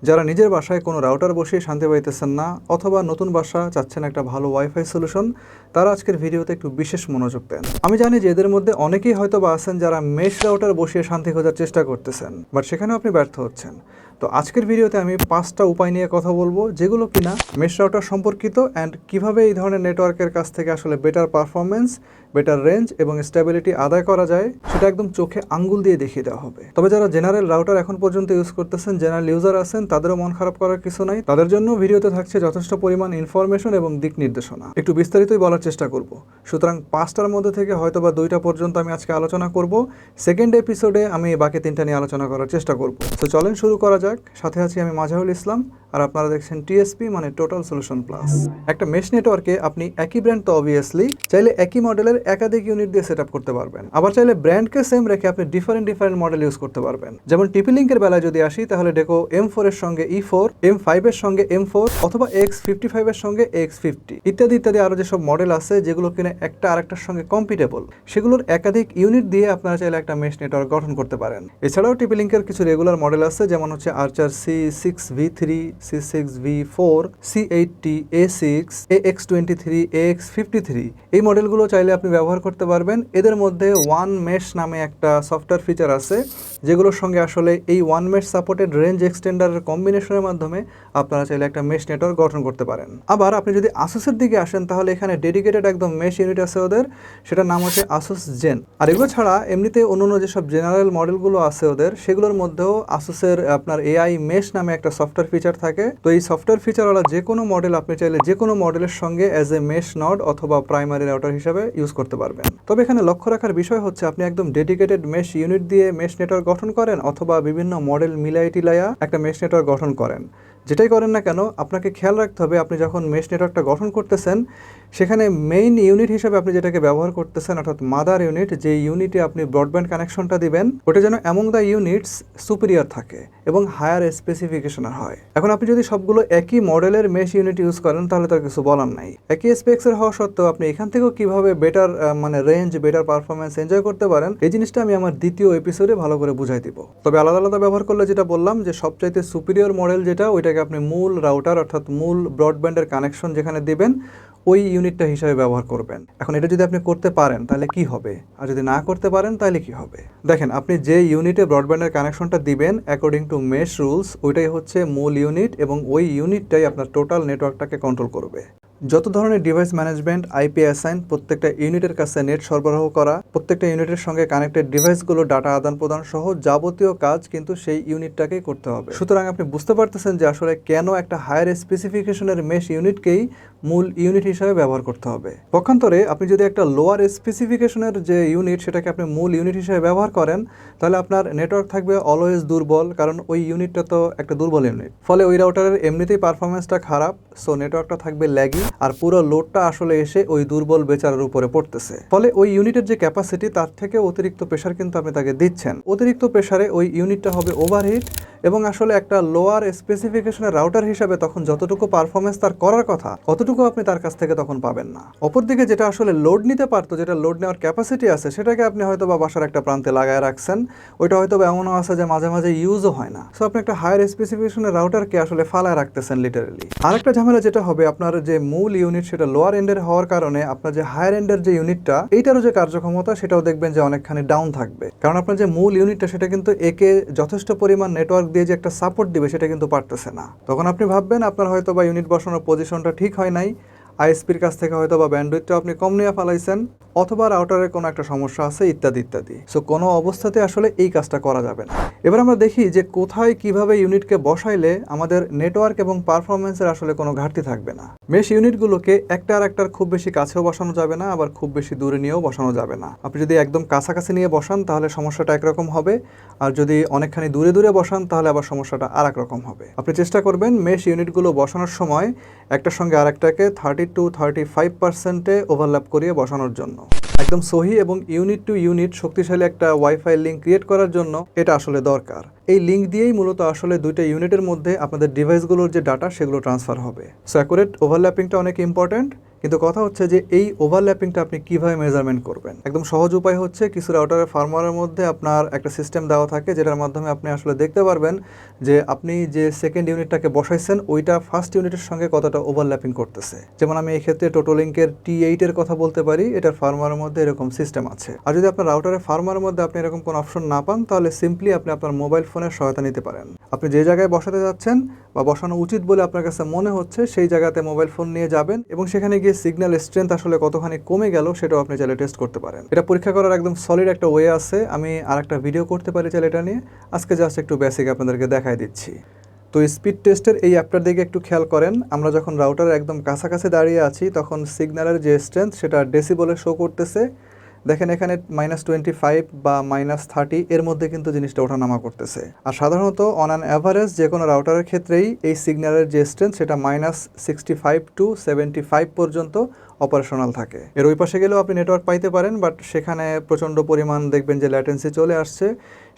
যারা নিজের বাসায় কোনো রাউটার বসিয়ে শান্তি পাইতেছেন না অথবা নতুন বাসা চাচ্ছেন একটা ভালো ওয়াইফাই সলিউশন, তারা আজকের ভিডিওতে একটু বিশেষ মনোযোগ দেন। আমি জানি যে এদের মধ্যে অনেকেই হয়তো বা আছেন যারা মেশ রাউটার বসিয়ে শান্তি খোঁজার চেষ্টা করতেছেন, বাট সেখানেও আপনি ব্যর্থ হচ্ছেন। তো আজকের ভিডিওতে আমি 5টা উপায় নিয়ে কথা বলবো যেগুলো কিনা মেশ রাউটার সম্পর্কিত অ্যান্ড কিভাবে এই ধরনের নেটওয়ার্কের কাছ থেকে আসলে বেটার পারফরমেন্স, বেটার রেঞ্জ এবং স্টেবিলিটি আদায় করা যায় সেটা একদম চোখে আঙ্গুল দিয়ে দেখিয়ে দেওয়া হবে। তবে যারা জেনারেল রাউটার এখন পর্যন্ত ইউজ করতেছেন, জেনারেল ইউজার আছেন, তাদেরও মন খারাপ করার কিছু নাই। তাদের জন্য ভিডিওতে থাকছে যথেষ্ট পরিমাণ ইনফরমেশন এবং দিক নির্দেশনা। একটু বিস্তারিতই বলার চেষ্টা করব। সুতরাং 5টার মধ্যে থেকে হয়তো বা 2টা পর্যন্ত আমি আজকে আলোচনা করব। সেকেন্ড এপিসোডে আমি বাকি 3টা নিয়ে আলোচনা করার চেষ্টা করব। তো চলেন শুরু করা যাক। সাথে আছি আমি মাজাহুল ইসলাম, আর আপনারা দেখছেন টিএসপি মানে টোটাল সলিউশন প্লাস। একটা মেশ নেটওয়ার্কে আপনি একই ব্র্যান্ড তো অবভিয়াসলি চাইলে একই মডেলের একাধিক ইউনিট দিয়ে সেট আপ করতে পারবেন। আবার চাইলে ব্র্যান্ডকে সেম রেখে আপনি ডিফারেন্ট মডেল ইউজ করতে পারবেন। যেমন টিপি লিঙ্কের বেলায় যদি আসি, তাহলে ডেকো M4 এর সঙ্গে E4, M5 এর সঙ্গে M4 অথবা X55 এর সঙ্গে X50 ইত্যাদি ইত্যাদি আরো যেসব মডেল আছে যেগুলো কিনা একটা আরেকটার সঙ্গে কম্পিটেবল, সেগুলোর একাধিক ইউনিট দিয়ে আপনারা চাইলে একটা মেশ নেটওয়ার্ক গঠন করতে পারেন। এছাড়াও টিপি লিঙ্কের কিছু রেগুলার মডেল আছে, যেমন হচ্ছে আর্চার C6V3, C6V4, C80, A6, AX23, AX53। এই মডেলগুলো চাইলে আপনি ব্যবহার করতে পারবেন। এদের মধ্যে ওয়ান মেশ নামে একটা সফটওয়্যার ফিচার আছে যেগুলোর সঙ্গে আসলে এই ওয়ান মেশ সাপোর্টেড রেঞ্জ এক্সটেন্ডারের কম্বিনেশনের মাধ্যমে আপনারা চাইলে একটা মেশ নেটওয়ার্ক গঠন করতে পারেন। আবার আপনি যদি আসুসের দিকে আসেন, তাহলে এখানে ডেডিকেটেড একদম মেশ ইউনিট আছে ওদের, সেটার নাম হচ্ছে আসুস জেন। আর এগুলো ছাড়া এমনিতে অন্যান্য যেসব জেনারেল মডেলগুলো আছে ওদের, সেগুলোর মধ্যেও আসুসের আপনার এআই মেশ নামে একটা সফটওয়্যার ফিচার থাকে। তো এই সফটওয়্যার ফিচারওয়ালা যে কোনো মডেল আপনি চাইলে যে কোনো মডেলের সঙ্গে অ্যাজ এ মেশ নড অথবা প্রাইমারি রাউটার হিসেবে ইউজ করতে পারবেন। তবে এখানে লক্ষ্য রাখার বিষয় হচ্ছে আপনি একদম ডেডিকেটেড মেশ ইউনিট দিয়ে মেশ নেটওয়ার্ক গঠন করেন অথবা বিভিন্ন মডেল মিলাইয়া একটা মেশ নেটওয়ার্ক গঠন করেন, যেটাই করেন না কেন আপনাকে খেয়াল রাখতে হবে আপনি যখন মেশ নেটওয়ার্কটা গঠন করতেছেন সেখানে মেইন ইউনিট হিসেবে আপনি যেটাকে ব্যবহার করতেছেন অর্থাৎ মাদার ইউনিট, যে ইউনিটে আপনি ব্রডব্যান্ড কানেকশনটা দিবেন, ওটা যেন অ্যামং দ্য ইউনিটস সুপিরিয়র থাকে এবং হায়ার স্পেসিফিকেশনের হয়। এখন আপনি যদি সবগুলো একই মডেলের মেশ ইউনিট ইউজ করেন তাহলে তার কিছু বলার নাই। একই স্পেক্সের হওয়া সত্ত্বেও আপনি এখান থেকেও কিভাবে বেটার মানে রেঞ্জ, বেটার পারফরমেন্স এনজয় করতে পারেন, এই জিনিসটা আমি আমার দ্বিতীয় এপিসোডে ভালো করে বুঝাই দিব। তবে আলাদা আলাদা ব্যবহার করলে যেটা বললাম যে সবচাইতে সুপিরিয়র মডেল যেটা, ওইটাকে আপনি মূল রাউটার অর্থাৎ মূল ব্রডব্যান্ডের কানেকশন যেখানে দিবেন ওই ইউনিটটা হিসাবে ব্যবহার করবেন। এখন এটা যদি আপনি করতে পারেন তাহলে কি হবে, আর যদি না করতে পারেন তাহলে কি হবে? দেখেন, আপনি যে ইউনিটে ব্রডব্যান্ডের কানেকশনটা দিবেন অ্যাকর্ডিং টু মেশ রুলস, ওইটাই হচ্ছে মূল ইউনিট এবং ওই ইউনিটটাই আপনার টোটাল নেটওয়ার্কটাকে কন্ট্রোল করবে। যত ধরনের ডিভাইস ম্যানেজমেন্ট, আইপি অ্যাসাইন, প্রত্যেকটা ইউনিটের কাছে নেট সরবরাহ করা, প্রত্যেকটা ইউনিটের সঙ্গে কানেক্টেড ডিভাইসগুলো ডাটা আদান প্রদান সহ যাবতীয় কাজ কিন্তু সেই ইউনিটটাকেই করতে হবে। সুতরাং আপনি বুঝতে পারতেছেন যে আসলে কেন একটা হায়ার স্পেসিফিকেশনের মেশ ইউনিটকেই মূল ইউনিট হিসাবে ব্যবহার করতে হবে। পক্ষান্তরে আপনি যদি একটা লোয়ার স্পেসিফিকেশনের যে ইউনিট সেটাকে আপনি মূল ইউনিট হিসেবে ব্যবহার করেন, তাহলে আপনার নেটওয়ার্ক থাকবে অলওয়েজ দুর্বল, কারণ ওই ইউনিটটা তো একটা দুর্বল ইউনিট। ফলে ওই রাউটারের এমনিতেই পারফরমেন্সটা খারাপ, সো নেটওয়ার্কটা থাকবে ল্যাগি, আর পুরো লোডটা আসলে এসে ওই দুর্বল বেচারার উপরে পড়তেছে। ফলে ওই ইউনিটের যে ক্যাপাসিটি তার থেকে অতিরিক্ত প্রেশার কিন্তু আপনি তাকে দিচ্ছেন। অতিরিক্ত প্রেশারে ওই ইউনিটটা হবে ওভারহিট এবং আসলে একটা লোয়ার স্পেসিফিকেশনের রাউটার হিসাবে তখন যতটুকু পারফরমেন্স তার করার কথা অতটুকু আপনি তার কাছ থেকে তখন পাবেন না। অপরদিকে যেটা আসলে লোড নিতে পারতো, যেটা লোড নেওয়ার ক্যাপাসিটি আছে, সেটাকে আপনি হয়তো বা বাসার একটা প্রান্তে লাগায় রাখছেন, ওইটা হয়তো বা এমনও আছে যে মাঝে মাঝে ইউজও হয় না। সো আপনি একটা হায়ার স্পেসিফিকেশনের রাউটারকে আসলে ফালায় রাখতেছেন লিটারেলি। আরেকটা ঝামেলা যেটা হবে, আপনার যে মূল ইউনিট সেটা লোয়ার এন্ডের হওয়ার কারণে আপনার যে হায়ার এন্ডের যে ইউনিটটা, এইটারও যে কার্যক্ষমতা সেটাও দেখবেন যে অনেকখানি ডাউন থাকবে, কারণ আপনার যে মূল ইউনিটটা সেটা কিন্তু একে যথেষ্ট পরিমাণ নেটওয়ার্ক দিয়ে যে একটা সাপোর্ট দিবে সেটা কিন্তু পারতেছে না। তখন আপনি ভাববেন আপনার হয়তো বা ইউনিট বসানোর পজিশনটা ঠিক হয় নাই, আইএসপির কাছ থেকে হয়তো বা ব্যান্ডউইথটা আপনি কম নিয়ে ফেলাইছেন, অথবা রাউটারের কোনো একটা সমস্যা আছে ইত্যাদি ইত্যাদি। সো কোনো অবস্থাতে আসলে এই কাজটা করা যাবে না। এবার আমরা দেখি যে কোথায় কিভাবে ইউনিটকে বসাইলে আমাদের নেটওয়ার্ক এবং পারফরমেন্সের আসলে কোনো ঘাটতি থাকবে না। মেশ ইউনিটগুলোকে একটা আর একটার খুব বেশি কাছেও বসানো যাবে না, আবার খুব বেশি দূরে নিয়েও বসানো যাবে না। আপনি যদি একদম কাছাকাছি নিয়ে বসান তাহলে সমস্যাটা একরকম হবে, আর যদি অনেকখানি দূরে দূরে বসান তাহলে আবার সমস্যাটা আর এক রকম হবে। আপনি চেষ্টা করবেন মেশ ইউনিটগুলো বসানোর সময় একটার সঙ্গে আরেকটাকে 30-35% ওভারল্যাপ করিয়ে বসানোর জন্য। একদম সহি এবং ইউনিট টু ইউনিট শক্তিশালী একটা ওয়াইফাই লিঙ্ক ক্রিয়েট করার জন্য এটা আসলে দরকার। এই লিঙ্ক দিয়েই মূলত আসলে দুইটা ইউনিটের মধ্যে আপনাদের ডিভাইসগুলোর যে ডাটা সেগুলো ট্রান্সফার হবে। সো অ্যাকুরেট ওভারল্যাপিংটা অনেক ইম্পর্ট্যান্ট, কিন্তু কথা হচ্ছে যে এই ওভারল্যাপিংটা আপনি কিভাবে মেজারমেন্ট করবেন। একদম সহজ উপায় হচ্ছে কিছু রাউটারের ফার্মওয়্যারের মধ্যে আপনার একটা সিস্টেম দেওয়া থাকে, যেটার মাধ্যমে আপনি আসলে দেখতে পারবেন যে আপনি যে সেকেন্ড ইউনিটটাকে বসাইছেন ওইটা ফার্স্ট ইউনিটের সঙ্গে কতটা ওভারল্যাপিং করতেছে। যেমন আমি এই ক্ষেত্রে টোটোলিঙ্কের T8 এর কথা বলতে পারি, এটার ফার্মওয়্যারের মধ্যে এরকম সিস্টেম আছে। আর যদি আপনার রাউটারের ফার্মওয়্যারের মধ্যে আপনি এরকম কোনো অপশন না পান, তাহলে সিম্পলি আপনি আপনার মোবাইল ফোনের সহায়তা নিতে পারেন। আপনি যে জায়গায় বসাতে যাচ্ছেন বা বসানো উচিত বলে আপনার কাছে মনে হচ্ছে সেই জায়গাতে মোবাইল ফোন নিয়ে যাবেন এবং সেখানে গিয়ে সিগন্যাল স্ট্রেংথ আসলে কতখানি কমে গেল সেটাও আপনি চাইলে টেস্ট করতে পারেন। এটা পরীক্ষা করার একদম সলিড একটা ওয়ে আছে, আমি আর একটা ভিডিও করতে পারি চাইলে এটা নিয়ে। আজকে জাস্ট একটু বেসিক আপনাদেরকে দেখাই দিচ্ছি। তো স্পিড টেস্টের এই অ্যাপটার দিকে একটু খেয়াল করেন। আমরা যখন রাউটারের একদম কাছাকাছি দাঁড়িয়ে আছি তখন সিগন্যালের যে স্ট্রেংথ সেটা ডেসিবলে শো করতেছে। দেখেন এখানে -25 বা -30 এর মধ্যে কিন্তু জিনিসটা ওঠানামা করতেছে। আর সাধারণত অন অ্যান অ্যাভারেজ যে কোনো রাউটারের ক্ষেত্রেই এই সিগন্যালের যে স্ট্রেংথ সেটা -65 to 75 পর্যন্ত অপারেশনাল থাকে। এর ওই পাশে গেলেও আপনি নেটওয়ার্ক পাইতে পারেন, বাট সেখানে প্রচণ্ড পরিমাণ দেখবেন যে ল্যাটেন্সি চলে আসছে।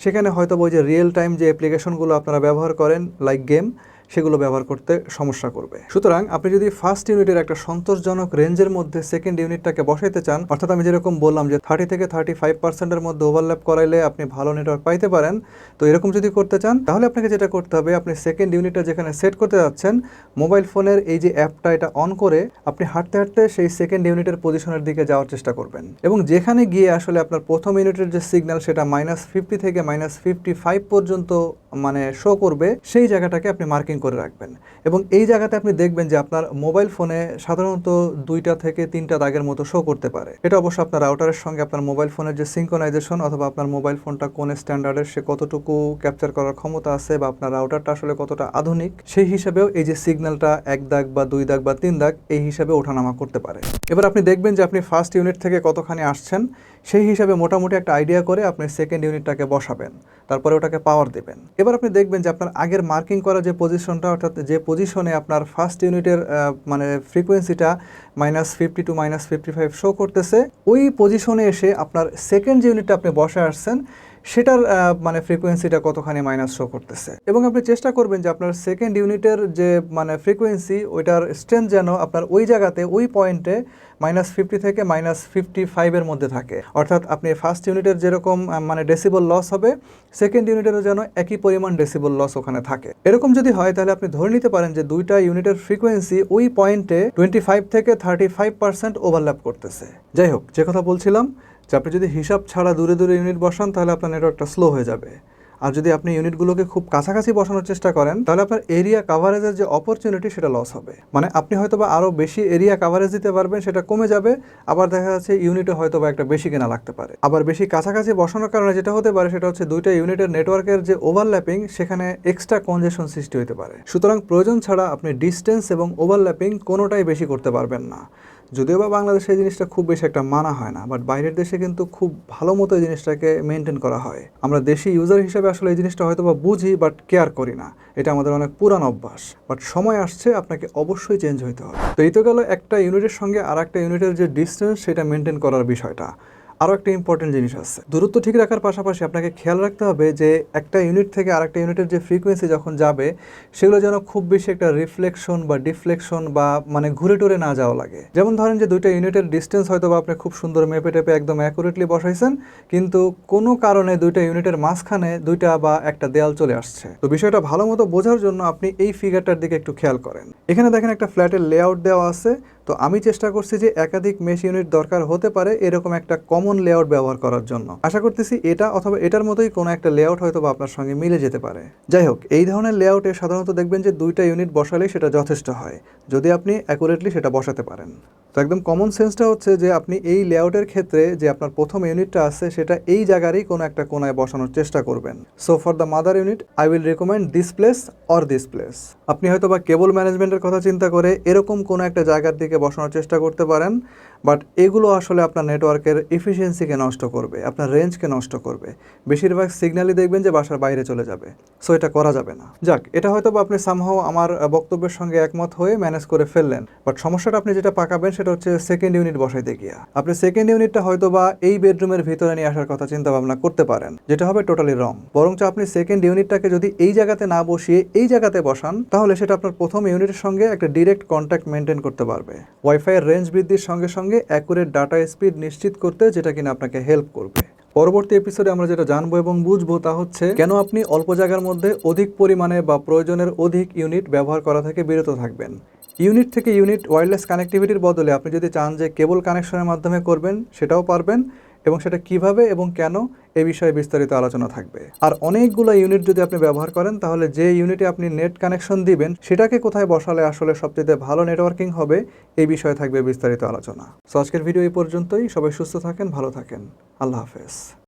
সেখানে হয়তো ওই যে রিয়েল টাইম যে অ্যাপ্লিকেশনগুলো আপনারা ব্যবহার করেন লাইক গেম, সেগুলো ব্যবহার করতে সমস্যা করবে। সুতরাং আপনি যদি ফার্স্ট ইউনিটের একটা সন্তোষজনক রেঞ্জের মধ্যে সেকেন্ড ইউনিটটাকে বসাইতে চান, অর্থাৎ আমি যেরকম বললাম যে 30 থেকে 35%-এর মধ্যে ওভারল্যাপ করাইলে আপনি ভালো নেটওয়ার্ক পাইতে পারেন, তো এরকম যদি করতে চান তাহলে আপনাকে যেটা করতে হবে, আপনি সেকেন্ড ইউনিটটা যেখানে সেট করতে যাচ্ছেন মোবাইল ফোনের এই যে অ্যাপটা এটা অন করে আপনি হাঁটতে হাঁটতে সেই সেকেন্ড ইউনিটের পজিশনের দিকে যাওয়ার চেষ্টা করবেন এবং যেখানে গিয়ে আসলে আপনার প্রথম ইউনিটের যে সিগন্যাল সেটা -50 থেকে -55 পর্যন্ত মানে শো করবে, সেই জায়গাটাকে আপনি মার্কিং করে রাখবেন এবং এই জায়গাতে আপনি দেখবেন যে আপনার মোবাইল ফোনে সাধারণত 2টা থেকে 3টা দাগের মতো শো করতে পারে। এটা অবশ্য আপনার রাউটারের সঙ্গে আপনার মোবাইল ফোনের যে সিঙ্ক্রোনাইজেশন অথবা আপনার মোবাইল ফোনটা কোন স্ট্যান্ডার্ডের, সে কতটুকু ক্যাপচার করার ক্ষমতা আছে বা আপনার রাউটারটা আসলে কতটা আধুনিক, সেই হিসাবেও এই যে সিগন্যালটা 1 দাগ বা 2 দাগ বা 3 দাগ এই হিসাবে ওঠানামা করতে পারে। এবার আপনি দেখবেন যে আপনি ফার্স্ট ইউনিট থেকে কতখানি আসছেন, সেই হিসাবে মোটামুটি একটা আইডিয়া করে আপনি সেকেন্ড ইউনিটটাকে বসাবেন, তারপরে ওটাকে পাওয়ার দেবেন। এবার আপনি দেখবেন যে আপনার আগের মার্কিং করা যে পজিশনটা, অর্থাৎ যে পজিশনে আপনার ফার্স্ট ইউনিটের মানে ফ্রিকোয়েন্সিটা -50 to -55 শো করতেছে, ওই পজিশনে এসে আপনার সেকেন্ড যে ইউনিটটা আপনি বসে আসছেন সেটার মানে ফ্রিকোয়েন্সিটা কতখানি মাইনাস শো করতেছে এবং আপনি চেষ্টা করবেন যে আপনার সেকেন্ড ইউনিটের যে মানে ফ্রিকোয়েন্সি ওইটার স্ট্রেংথ যেন আপনার ওই জায়গাতে ওই পয়েন্টে -50 থেকে -55 এর মধ্যে থাকে। অর্থাৎ আপনি ফার্স্ট ইউনিটের যেরকম মানে ডেসিবল লস হবে, সেকেন্ড ইউনিটেরও যেন একই পরিমাণ ডেসিবল লস ওখানে থাকে। এরকম যদি হয় তাহলে আপনি ধরে নিতে পারেন যে দুইটা ইউনিটের ফ্রিকোয়েন্সি ওই পয়েন্টে 25 থেকে 35% ওভারল্যাপ করতেছে। যাই হোক, যে কথা বলছিলাম যে আপনি যদি হিসাব ছাড়া দূরে দূরে ইউনিট বসান তাহলে আপনার নেটওয়ার্কটা স্লো হয়ে যাবে। আর যদি আপনি ইউনিটগুলোকে খুব কাছাকাছি বসানোর চেষ্টা করেন তাহলে আপনার এরিয়া কাভারেজের যে অপরচুনিটি সেটা লস হবে। মানে আপনি হয়তোবা আরও বেশি এরিয়া কাভারেজ দিতে পারবেন, সেটা কমে যাবে। আবার দেখা যাচ্ছে ইউনিটে হয়তোবা একটা বেশি কেনা লাগতে পারে। আবার বেশি কাছাকাছি বসানোর কারণে যেটা হতে পারে সেটা হচ্ছে দুইটা ইউনিটের নেটওয়ার্কের যে ওভারল্যাপিং সেখানে এক্সট্রা কনজেশন সৃষ্টি হতে পারে। সুতরাং প্রয়োজন ছাড়া আপনি ডিস্টেন্স এবং ওভারল্যাপিং কোনোটাই বেশি করতে পারবেন না। যদিও বা বাংলাদেশে এই জিনিসটা খুব বেশি একটা মানা হয় না, বাট বাইরের দেশে কিন্তু খুব ভালো মতো এই জিনিসটাকে মেনটেন করা হয়। আমরা দেশি ইউজার হিসেবে আসলে এই জিনিসটা হয়তো বা বুঝি বাট কেয়ার করি না, এটা আমাদের অনেক পুরান অভ্যাস। বাট সময় আসছে আপনাকে অবশ্যই চেঞ্জ হইতে হবে। তো এই তো গেল একটা ইউনিটের সঙ্গে আর একটা ইউনিটের যে ডিস্টেন্স সেটা মেনটেন করার বিষয়টা। আরও একটা ইম্পর্টেন্ট জিনিস আছে, দূরত্ব ঠিক রাখার পাশাপাশি আপনাকে খেয়াল রাখতে হবে যে একটা ইউনিট থেকে আরেকটা ইউনিটের যে ফ্রিকোয়েন্সি যখন যাবে সেগুলো যেন খুব বেশি একটা রিফ্লেকশন বা ডিফ্লেকশন বা মানে ঘুরে টুরে না যাওয়া লাগে। যেমন ধরেন যে দুইটা ইউনিটের ডিস্টেন্স হয়তো বা আপনি খুব সুন্দর মেপে টেপে একদম অ্যাকুরেটলি বসাইছেন, কিন্তু কোনো কারণে দুইটা ইউনিটের মাঝখানে দুইটা বা একটা দেয়াল চলে আসছে। তো বিষয়টা ভালো মতো বোঝার জন্য আপনি এই ফিগারটার দিকে একটু খেয়াল করেন। এখানে দেখেন একটা ফ্ল্যাটের লেআউট দেওয়া আছে। তো আমি চেষ্টা করছি যে একাধিক মেশ ইউনিট দরকার হতে পারে এরকম একটা কমন লেআউট ব্যবহার করার জন্য। আশা করতেছি এটা অথবা এটার মতোই কোনো একটা লেআউট হয়তো বা আপনার সঙ্গে মিলে যেতে পারে। যাই হোক, এই ধরনের লেআউটে সাধারণত দেখবেন যে দুইটা ইউনিট বসালেই সেটা যথেষ্ট হয়, যদি আপনি অ্যাকুরেটলি সেটা বসাতে পারেন। তো একদম কমন সেন্সটা হচ্ছে যে আপনি এই লেআউটের ক্ষেত্রে যে আপনার প্রথম ইউনিটটা আছে সেটা এই জায়গারই কোনো একটা কোনায় বসানোর চেষ্টা করবেন। So for the mother unit eye will recommend this place or this place. আপনি হয়তো বা কেবল ম্যানেজমেন্টের কথা চিন্তা করে এরকম কোনো একটা জায়গার দিকে বসানোর চেষ্টা করতে পারেন। বাট এগুলো আসলে আপনার নেটওয়ার্কের এফিসিয়েন্সিকে নষ্ট করবে, আপনার রেঞ্জকে নষ্ট করবে। বেশিরভাগ সিগন্যালই দেখবেন যে বাসার বাইরে চলে যাবে। সো এটা করা যাবে না। যাক, এটা হয়তো বা আপনি সামহাও আমার বক্তব্যের সঙ্গে একমত হয়ে ম্যানেজ করে ফেললেন। বাট সমস্যাটা আপনি যেটা পাকাবেন সেটা হচ্ছে সেকেন্ড ইউনিট বসাইতে গিয়া। আপনি সেকেন্ড ইউনিটটা হয়তো বা এই বেডরুমের ভিতরে নিয়ে আসার কথা চিন্তা ভাবনা করতে পারেন, যেটা হবে টোটালি রং। বরঞ্চ আপনি সেকেন্ড ইউনিটটাকে যদি এই জায়গাতে না বসিয়ে এই জায়গাতে বসান, তাহলে সেটা আপনার প্রথম ইউনিটের সঙ্গে একটা ডিরেক্ট কন্ট্যাক্ট মেনটেন করতে পারবে। ওয়াইফাইয়ের রেঞ্জ বৃদ্ধির সঙ্গে সঙ্গে অ্যাকুরেট ডাটা স্পিড নিশ্চিত করতে, যেটা কিনা আপনাকে হেল্প করবে। পরবর্তী এপিসোডে আমরা যেটা জানবো এবং বুঝবো তা হচ্ছে কেন আপনি অল্প জায়গার মধ্যে অধিক পরিমাণে বা প্রয়োজনের অধিক ইউনিট ব্যবহার করা থেকে বিরত থাকবেন। ইউনিট থেকে ইউনিট ওয়্যারলেস কানেক্টিভিটির বদলে আপনি যদি চান যে কেবল কানেকশনের মাধ্যমে করবেন, সেটাও পারবেন। এবং সেটা কিভাবে এবং কেন, এ বিষয়ে বিস্তারিত আলোচনা থাকবে। আর অনেকগুলো ইউনিট যদি আপনি ব্যবহার করেন, তাহলে যে ইউনিটে আপনি নেট কানেকশন দিবেন সেটাকে কোথায় বসালে আসলে সবচেয়ে ভালো নেটওয়ার্কিং হবে, এই বিষয়ে থাকবে বিস্তারিত আলোচনা। সো আজকের ভিডিও এই পর্যন্তই। সবাই সুস্থ থাকেন, ভালো থাকেন। আল্লাহ হাফেজ।